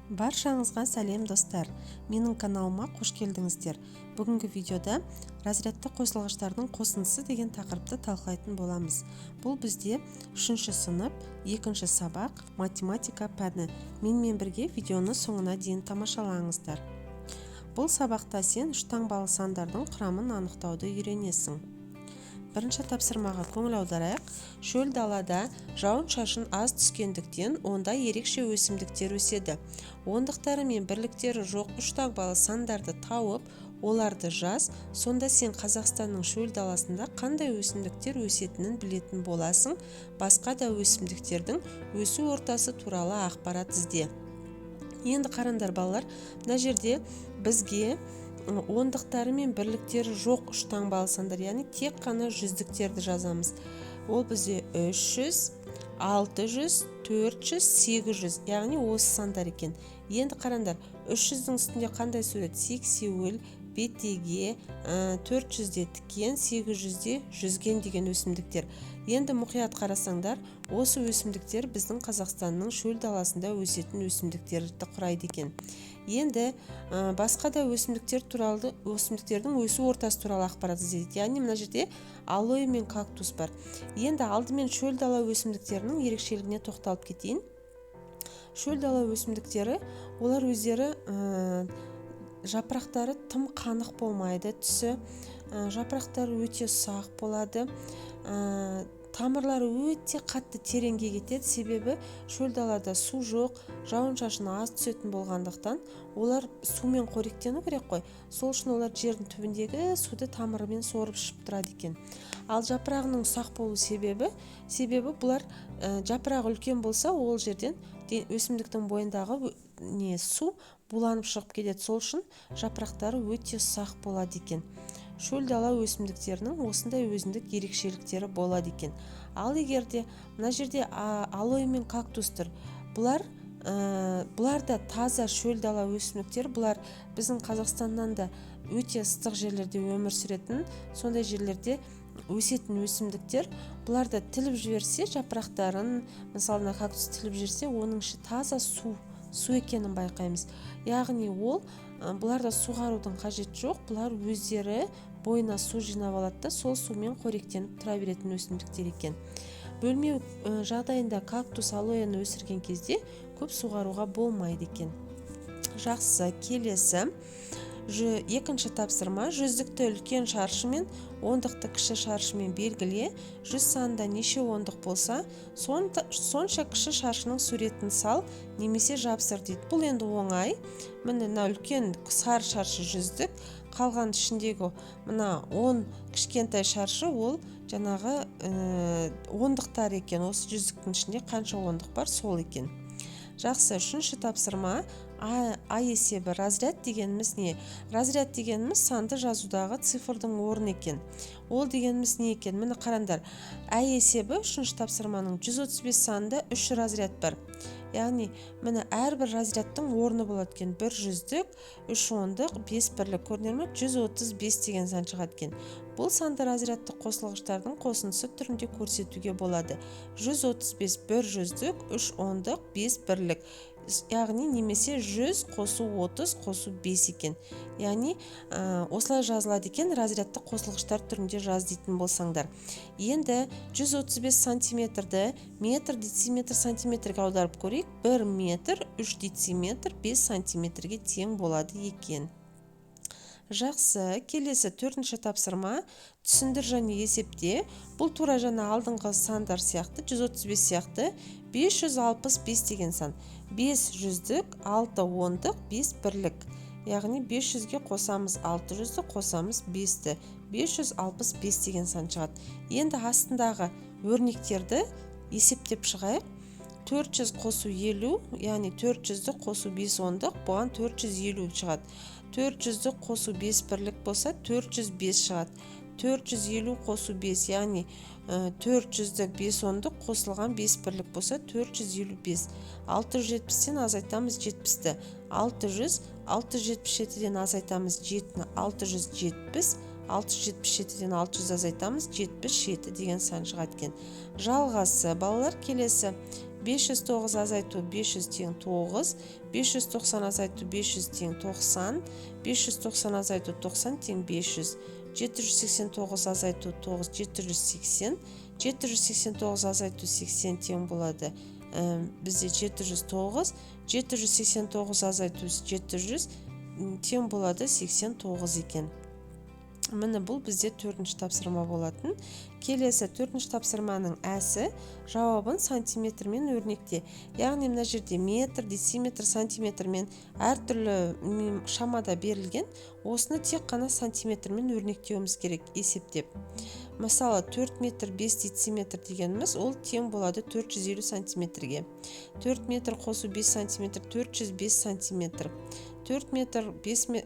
Баршаңызға сәлем достар, менің каналыма қош келдіңіздер. Бүгінгі видеода разрядты қосылғыштардың қосындысы деген тақырыпты талқылайтын боламыз. Бұл бізде 3-ші сынып, 2-ші сабақ, математика пәні. Менімен бірге видеоны соңына дейін тамашалаңыздар. Бұл сабақта сен үш таңбалы сандардың құрамын анықтауды үйренесің. Бірінші тапсырмаға көңіл аударайық. Шөл далада жауын-шашын аз түскендіктен онда ерекше өсімдіктер өседі. Ондықтары мен бірліктері жоқ үш таңбалы сандарды тауып, оларды жаз. Сонда сен Қазақстанның шөл даласында қандай өсімдіктер өсетінін білетін боласың. Басқа да өсімдіктердің өсу ортасы туралы ақпарат ізде. Енді қараңдар балалар, мына жерде бізге ондықтары мен бірліктері жоқ үш таңбалы сандар, яғни тек қана жүздіктерді жазамыз. Ол бізде 300, 600, 400, 800, яғни осы сандар екен. Енді қараңдар, 300-дің үстінде қандай сурет? Сексеуіл, бетеге, 400-де тікен, 800-де жүзген деген өсімдіктер. Енді мұқият қарасаңдар, осы өсімдіктер біздің Қазақстанның шөл даласында өсетін өсімдіктерді құрайды екен. Енді басқа да өсімдіктер туралы, өсімдіктердің өсу ортасы туралы ақпарат іздейді. Яғни мына жерде алоэ мен кактус бар. Енді алдымен шөл дала өсімдіктерінің ерекшелігіне тоқталып кетейін. Шөл дала өсімдіктері, олар өздері жапырақтары тым қанық болмайды, түсі жапырақтары өте ұсақ болады, тамырлары өте қатты тереңге кетеді, себебі шөл далада су жоқ, жауын-шашын аз түсетін болғандықтан олар сумен қоректену керек қой. Сол үшін олар жердің түбіндегі суды тамырымен сорып ішіп тұрады екен. Ал жапырағының ұсақ болу себебі бұлар жапырағы үлкен болса, ол жерден өсімдіктің бойындағы су буланып шығып кетеді. Сол үшін жапырақтары өте ұсақ болады екен. Шөл дала өсімдіктерінің осындай өзіндік ерекшеліктері болады екен. Ал егерде мына жерде алоэ мен кактустар, бұлар да таза шөл дала өсімдіктер. Бұлар біздің Қазақстаннан да өте ыстық жерлерде өмір сүретін, сондай жерлерде өсетін өсімдіктер. Бұлар да тіліп жіберсе жапырақтарын, мысалына кактус тіліп жіберсе, оның іші таза су екенін байқаймыз. Яғни бұларда суғарудың қажет жоқ, бұлар өздері бойына су жинап алады да, сол сумен қоректеніп тұра беретін өсімдіктер екен. Бөлмеу жағдайында кактус, алоэны өсірген кезде көп суғаруға болмайды екен. Жақсы, келесі. Екінші тапсырма: жүздікті үлкен шаршымен, ондықты кіші шаршымен белгіле. 100 санында неше ондық болса, сонша кіші шаршының суретін сал, немесе жапсыр дейді. Бұл енді оңай. Мына үлкен сары шаршы жүздік, қалған ішіндегі мына 10 кішкентай шаршы, ол жаңағы ондықтар екен. Осы жүздіктің ішінде қанша ондық бар, сол екен. Жақсы, үшінші тапсырма: А есебі. Разряд дегеніміз не? Разряд дегеніміз санды жазудағы цифрдың орны екен. Ол дегеніміз не екен? Міне қараңдар, А есебі үшінші тапсырманың 135 санында 3 разряд бар. Яғни міне әрбір разрядтың орны болады екен. 1 жүздік, 3 ондық, 5 бірлік. Көрінер ме? 135 деген сан шығады екен. Бұл санды разрядты қосылғыштардың қосындысы түрінде көрсетуге болады. 135 1 жүздік, 3 ондық, 5 бірлік. Яғни немесе 100 қосу 30 қосу 5 екен. Яғни осылай жазылады екен, разрядты қосылғыштар түрінде жаз дейтін болсаңдар. Енді 135 сантиметрді метр, дециметр, сантиметрге аударып көрейік. 1 метр 3 дециметр 5 сантиметрге тең болады екен. Жақсы, келесі 4-ші тапсырма: түсіндір және есепте. Бұл тура жаңа алдыңғы сандар сияқты, 135 сияқты, 565 деген сан. 5 жүздік, 6 ондық, 5 бірлік. Яғни 500-ге қосамыз 600-ді, қосамыз 5-ті. 565 деген сан шығады. Енді астындағы өрнектерді есептеп шығайық. 400 қосу 50, яғни 400-ді қосу 5 ондық, бұған 450 шығады. 400-ді қосу 5 бірлік болса, 405 шығады. 450 қосу 5, яғни 400-ді 5 ондық қосылған 5 бірлік болса, 455. 670-ден азайтамыз 70-ді. 600, 677-ден азайтамыз 7-ні, 670. 677-ден 600 азайтамыз 77 деген сан шығады екен. Жалғасы балалар, келесі 509 азайту 500 тең 9, 590 азайту 500 тең 90, 590 азайту 90 тең 500, 789 азайту 9 780, 789 азайту 80 тең болады. Бізде 709, 789 азайту 700 тең болады 89 екен. Міне бұл бізде 4-ші тапсырма болатын. Келесі 4-ші тапсырманың әсі жауабын сантиметрмен өрнекте. Яғни мына жерде метр, дециметр, сантиметрмен әртүрлі шамада берілген. Осыны тек қана сантиметрмен өрнектеуіміз керек есептеп. Мысалы 4 метр 5 дециметр дегеніміз ол тең болады 450 сантиметрге. 4 метр қосу 5 сантиметр 405 сантиметр. 4 метр 5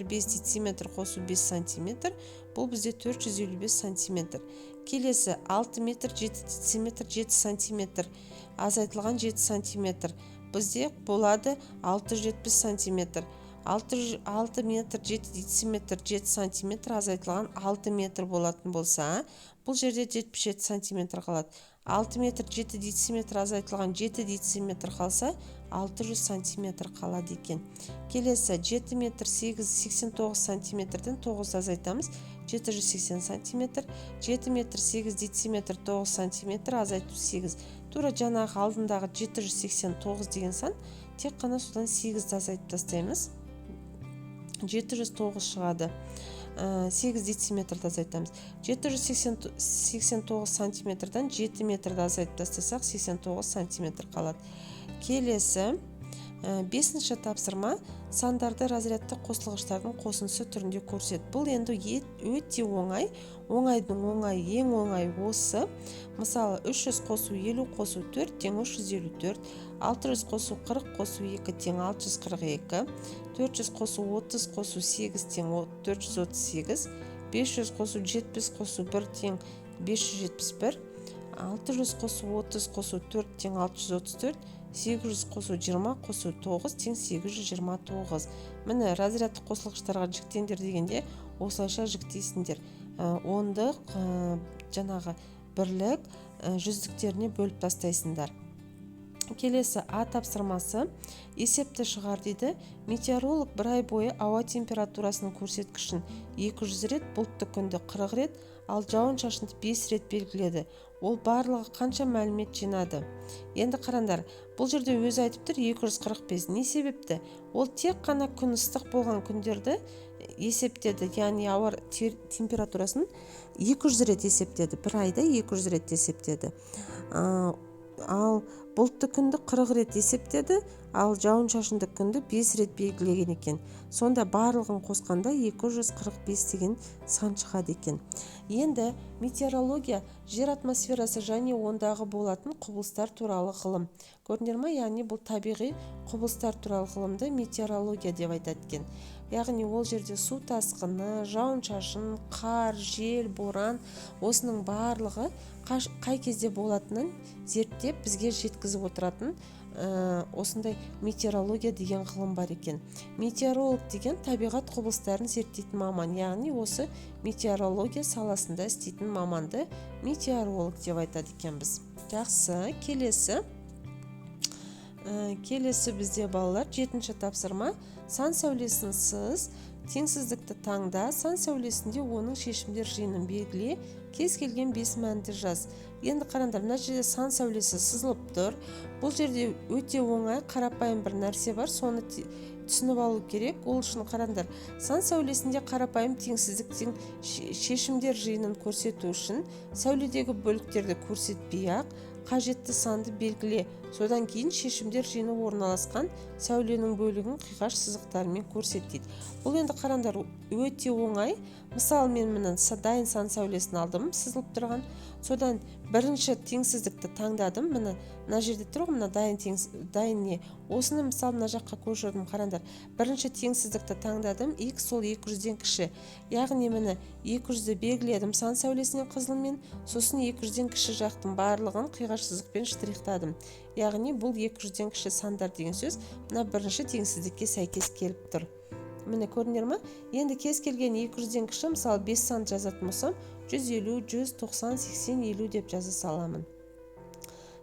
дециметр қосу 5 сантиметр, бұл бізде 455 сантиметр. Келесі 6 метр 7 дециметр 7 сантиметр, азайтылған 7 сантиметр. Бізде болады 670 сантиметр. 6 метр 7 дециметр 7 сантиметр, азайтылған 6 метр болатын болса, бұл жерде 77 сантиметр қалады. 6 метр 7 дециметр азайтылған 7 дециметр қалса, 600 сантиметр қалады екен. Келесі 7 метр 89 сантиметрден 9 азайтамыз, 780 сантиметр. 7 метр 8 дециметр 9 сантиметр азайту 8. Тура жаңағы алдындағы 789 деген сан, тек қана содан 8 азайтып тастаймыз. 709 шығады. 8 дециметрді азайтамыз. 789 сантиметрден 7 метрді азайтып тастасақ 89 сантиметр қалады. Келесі 5-ші тапсырма сандарды разрядты қосылғыштардың қосындысы түрінде көрсет. Бұл енді өте оңай. Оңайдың оңай, ең оңай осы. Мысалы 300 қосу 50 қосу 4 тең 354, 600 қосу 40 қосу 2 тең 642, 400 қосу 30 қосу 8 тең 438, 500 қосу 70 қосу 1 тең 571, 600 қосу 30 қосу 4 тең 634, 800 қосу 20 қосу 9 тең 829. Міне разрядты қосылғыштарға жіктеңдер дегенде осылайша жіктейсіңдер. Ондық жаңағы бірлік жүздіктеріне бөліп тастайсыңдар. Келесі А тапсырмасы есепті шығар дейді. Метеоролог бір ай бойы ауа температурасының көрсеткішін 200 рет, бұлтты күнді 40 рет, ал жауын шашынды 5 рет белгіледі. Ол барлығы қанша мәлімет жинады? Енді қараңдар, бұл жерде өзі айтып тұр 245. Не себепті? Ол тек қана күн ыстық болған күндерді есептеді, яғни ауа температурасын 200 рет есептеді. Бір айда 200 рет есептеді. Ал бұлтты күнді 40 рет есептеді, ал жауын шашынды күнді 5 рет белгілеген екен. Сонда барлығын қосқанда 245 деген сан шығады екен. Енді метеорология жер атмосферасы және ондағы болатын құбылыстар туралы ғылым. Көрдіңдер ме? Яғни бұл табиғи құбылыстар туралы ғылымды метеорология деп айтады екен. Яғни ол жерде су тасқыны, жауын шашын, қар, жел, боран, осының барлығы қай кезде болатынын зерттеп бізге жеткізіп отыратын осындай метеорология деген ғылым бар екен. Метеоролог деген табиғат құбылыстарын зерттейтін маман, яғни осы метеорология саласында істейтін маманды метеоролог деп айтады екенбіз. Жақсы, келесі бізде балалар 7-ші тапсырма. Сан сәулесін сыз, теңсіздікті таңда, сан сәулесінде оның шешімдер жиынын белгіле, кез келген 5 мәнді жаз. Енді қараңдар, мына жерде сан сәулесі сызылып тұр. Бұл жерде өте оңай, қарапайым бір нәрсе бар, соны түсініп алу керек. Ол үшін қараңдар, сан сәулесінде қарапайым теңсіздіктің шешімдер жиынын көрсету үшін сәуледегі бөліктерді көрсетпей-ақ қажетті санды белгіле. Содан кейін шешімдер жиыны орналасқан сәуленің бөлігін қиғаш сызықтарымен көрсетеді. Бұл енді қараңдар өте оңай. Мысалы мен міне дайын сан сәулесін алдым, сызылып тұрған. Содан бірінші теңсіздікті таңдадым. Мына жерде тұр, мына дайын не. Осыны мысалы мына жаққа көшірдім. Қараңдар, бірінші теңсіздікті таңдадым, x сол 200-ден кіші. Яғни міне 200-ді белгіледім сан сәулесінен қызылмен, сосын 200-ден кіші жақтың барлығын қиғаш сызықпен штрихтадым. Яғни бұл 200-ден кіші сандар деген сөз мына бірінші теңсіздікке сәйкес келіп тұр. Міне көрдіңдер ме? Енді кез келген 200-ден кіші, мысалы 5 сан жазатын болсам, 150, 100, 90, 80, 50 деп жаза саламын.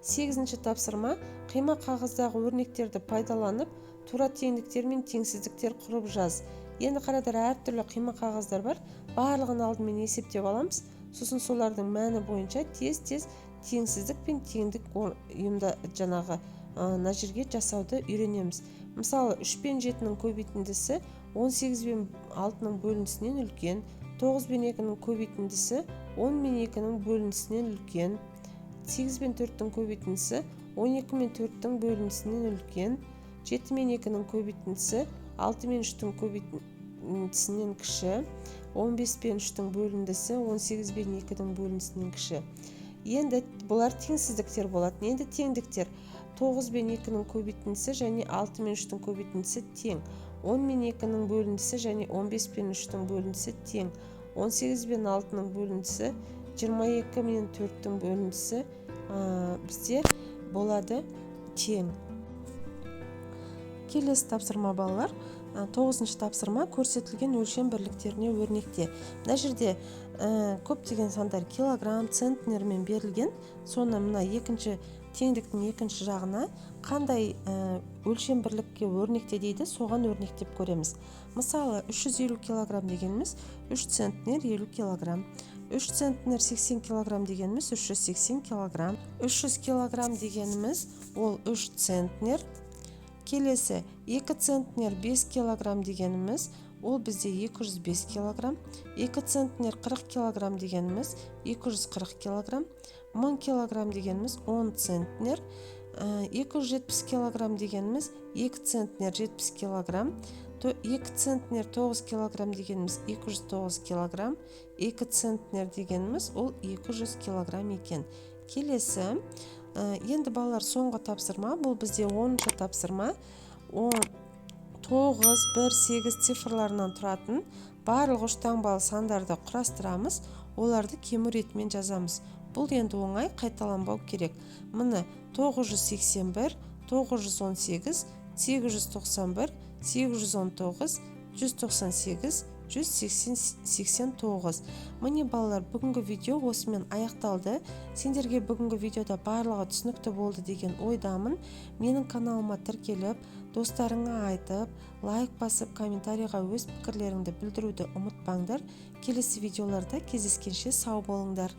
8-ші тапсырма қима қағаздағы өрнектерді пайдаланып тура теңдіктер мен теңсіздіктер құрып жаз. Енді қарадар, әртүрлі қима қағаздар бар. Барлығын алдымен есептеп аламыз. Сосын солардың мәні бойынша тез-тез теңсіздік пен теңдік мына жерге жасауды үйренеміз. Мысалы, 3 пен 7-нің көбейтіндісі 18 пен 6-ның бөлінісінен үлкен, 9 пен 2-нің көбейтіндісі 10 мен 2-нің бөлінісінен үлкен, 8 пен 4-тің көбейтіндісі 12 мен 4-тің бөлінісінен үлкен, 7 мен 2-нің көбейтіндісі 6 мен 3-тің көбейтіндісінен кіші, 15 пен 3-тің бөліндісі 18 пен 2-дің бөлінісінен кіші. Енді бұлар теңсіздіктер болады. Енді теңдіктер 9 пен 2-нің көбейтіндісі және 6 мен 3-тің көбейтіндісі тең, 10 мен 2-нің бөліндісі және 15 пен 3-тің бөліндісі тең, 18 пен 6-ның бөліндісі 22 мен 4-тің бөліндісі бізде болады тең. Келесі тапсырма балалар, 9-ші тапсырма көрсетілген өлшем бірліктеріне өрнекте. Мына жерде көптеген сандар килограмм, центнермен берілген. Соны мына теңдіктің екінші жағына қандай өлшем бірлікке өрнекте дейді, соған өрнектеп көреміз. Мысалы, 350 килограмм дегеніміз 3 центнер 50 килограмм. 3 центнер 80 килограмм дегеніміз 380 килограмм. 300 килограмм дегеніміз ол 3 центнер. Келесі 2 центнер 5 килограмм дегеніміз ол бізде 205 килограмм. 2 центнер 40 килограмм дегеніміз 240 килограмм. 1000 килограмм дегеніміз 10 центнер. 270 килограмм дегеніміз 2 центнер 70 килограмм. 2 центнер 9 килограмм дегеніміз 209 килограмм. 2 центнер дегеніміз ол 200 килограмм екен. Келесі, енді балалар, соңғы тапсырма, бұл бізде 10-ші тапсырма. 9, 1, 8 цифрларынан тұратын барлық үш таңбалы сандарды құрастырамыз, оларды кему ретімен жазамыз. Бұл енді оңай, қайталанбау керек. Міне 981, 918, 891, 819, 198, 189. Міне балалар, бүгінгі видео осымен аяқталды. Сендерге бүгінгі видеода барлығы түсінікті болды деген ойдамын. Менің каналыма тіркеліп, достарыңа айтып, лайк басып, комментарийға өз пікірлеріңді білдіруді ұмытпаңдар. Келесі видеоларда кездескенше сау болыңдар.